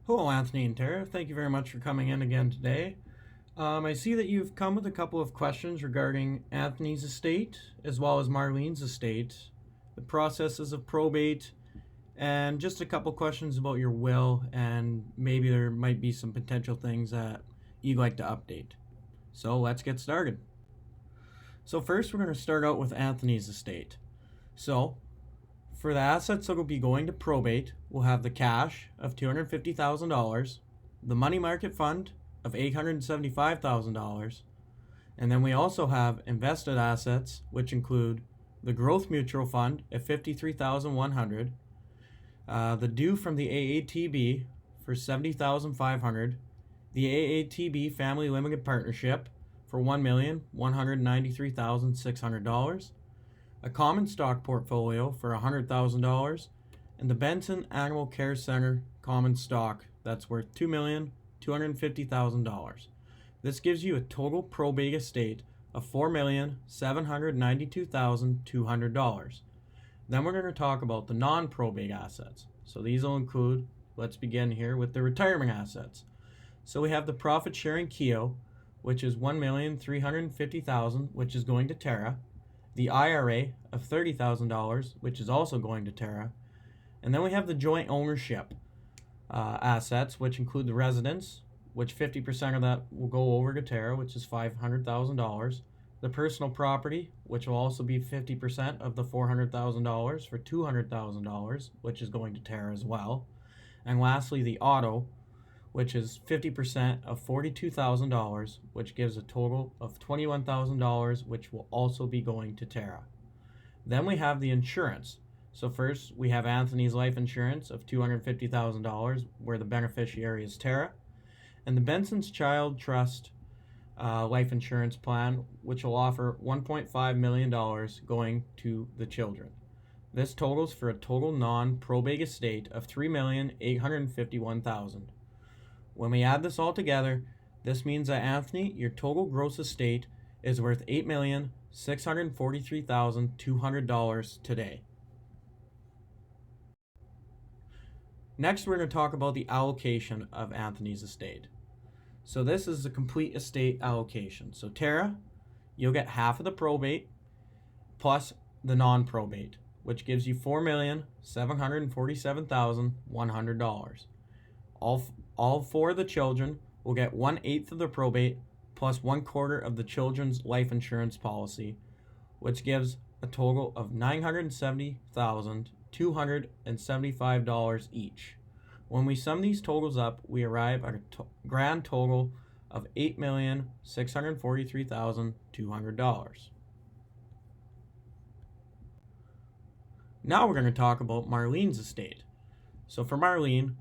Hello, Anthony and Tara. Thank you very much for coming in again today. I see that you've come with a couple of questions regarding Anthony's estate as well as Marlene's estate, the processes of probate, and just a couple questions about your will, and maybe there might be some potential things that you'd like to update. So let's get started. So, first, we're going to start out with Anthony's estate. So, for the assets that will be going to probate, we'll have the cash of $250,000, the money market fund of $875,000, and then we also have invested assets, which include the growth mutual fund at $53,100, the due from the AATB for $70,500, the AATB Family Limited Partnership for $1,193,600, a common stock portfolio for $100,000, and the Benson Animal Care Center common stock that's worth $2,250,000. This gives you a total probate estate of $4,792,200. Then we're going to talk about the non-probate assets. So these will include, let's begin here with the retirement assets. So we have the profit sharing KEO, which is $1,350,000, which is going to Tara, the IRA of $30,000, which is also going to Tara, and then we have the joint ownership assets, which include the residence, which 50% of that will go over to Tara, which is $500,000. The personal property, which will also be 50% of the $400,000 for $200,000, which is going to Tara as well. And lastly, the auto, which is 50% of $42,000, which gives a total of $21,000, which will also be going to Tara. Then we have the insurance. So first, we have Anthony's life insurance of $250,000, where the beneficiary is Tara, and the Benson's Child Trust life insurance plan, which will offer $1.5 million going to the children. This totals for a total non-probate estate of $3,851,000. When we add this all together, this means that Anthony, your total gross estate is worth $8,643,200 today. Next, we're going to talk about the allocation of Anthony's estate. So this is the complete estate allocation. So Tara, you'll get half of the probate plus the non-probate, which gives you $4,747,100. All four of the children will get 1/8 of the probate plus 1/4 of the children's life insurance policy, which gives a total of $970,275 each. When we sum these totals up, we arrive at a grand total of $8,643,200. Now we're going to talk about Marlene's estate. So for Marlene,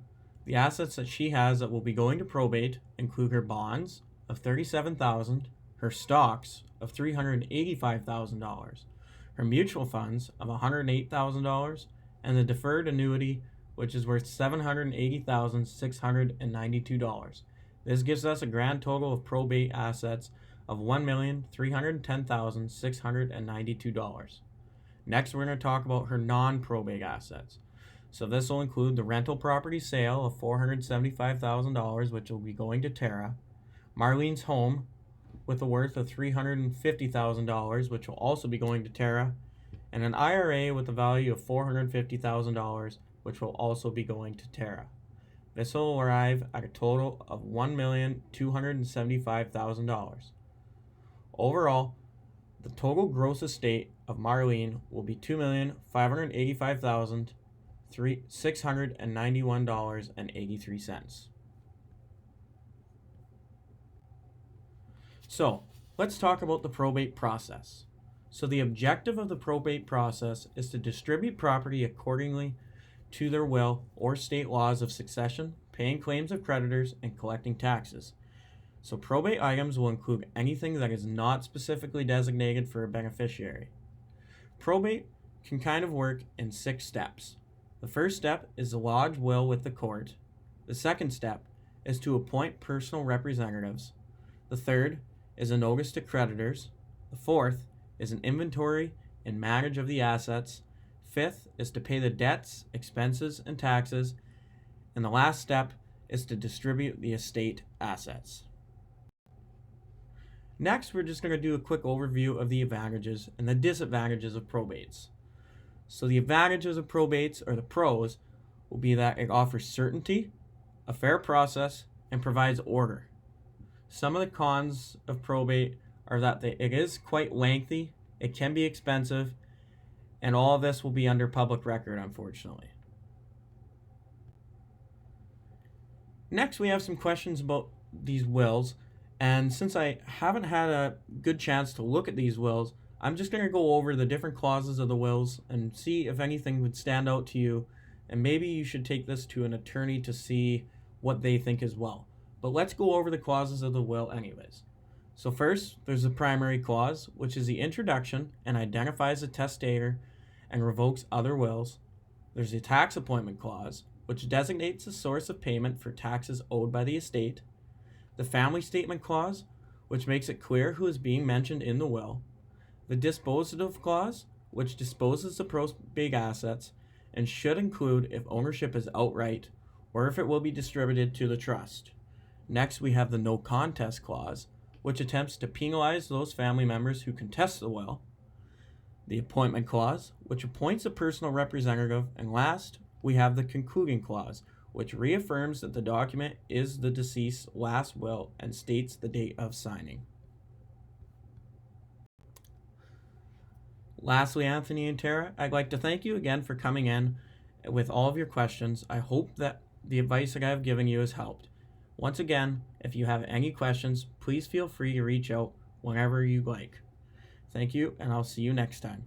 the assets that she has that will be going to probate include her bonds of $37,000, her stocks of $385,000, her mutual funds of $108,000, and the deferred annuity, which is worth $780,692. This gives us a grand total of probate assets of $1,310,692. Next, we're going to talk about her non-probate assets. So this will include the rental property sale of $475,000, which will be going to Tara, Marlene's home with a worth of $350,000, which will also be going to Tara, and an IRA with a value of $450,000, which will also be going to Tara. This will arrive at a total of $1,275,000. Overall, the total gross estate of Marlene will be $2,585,691.83. So, let's talk about the probate process. So the objective of the probate process is to distribute property accordingly to their will or state laws of succession, paying claims of creditors, and collecting taxes. So probate items will include anything that is not specifically designated for a beneficiary. Probate can kind of work in 6 steps. The first step is to lodge will with the court. The second step is to appoint personal representatives. The third is a notice to creditors. The fourth is an inventory and manage of the assets. Fifth is to pay the debts, expenses, and taxes. And the last step is to distribute the estate assets. Next, we're just going to do a quick overview of the advantages and the disadvantages of probates. So the advantages of probates, or the pros, will be that it offers certainty, a fair process, and provides order. Some of the cons of probate are that it is quite lengthy, it can be expensive, and all of this will be under public record, unfortunately. Next, we have some questions about these wills, and since I haven't had a good chance to look at these wills, I'm just going to go over the different clauses of the wills and see if anything would stand out to you, and maybe you should take this to an attorney to see what they think as well. But let's go over the clauses of the will anyways. So first, there's the primary clause, which is the introduction and identifies the testator and revokes other wills. There's the tax appointment clause, which designates the source of payment for taxes owed by the estate. The family statement clause, which makes it clear who is being mentioned in the will. The dispositive clause, which disposes the probate assets and should include if ownership is outright or if it will be distributed to the trust. Next, we have the no contest clause, which attempts to penalize those family members who contest the will. The appointment clause, which appoints a personal representative. And last, we have the concluding clause, which reaffirms that the document is the deceased's last will and states the date of signing. Lastly, Anthony and Tara, I'd like to thank you again for coming in with all of your questions. I hope that the advice that I've given you has helped. Once again, if you have any questions, please feel free to reach out whenever you like. Thank you, and I'll see you next time.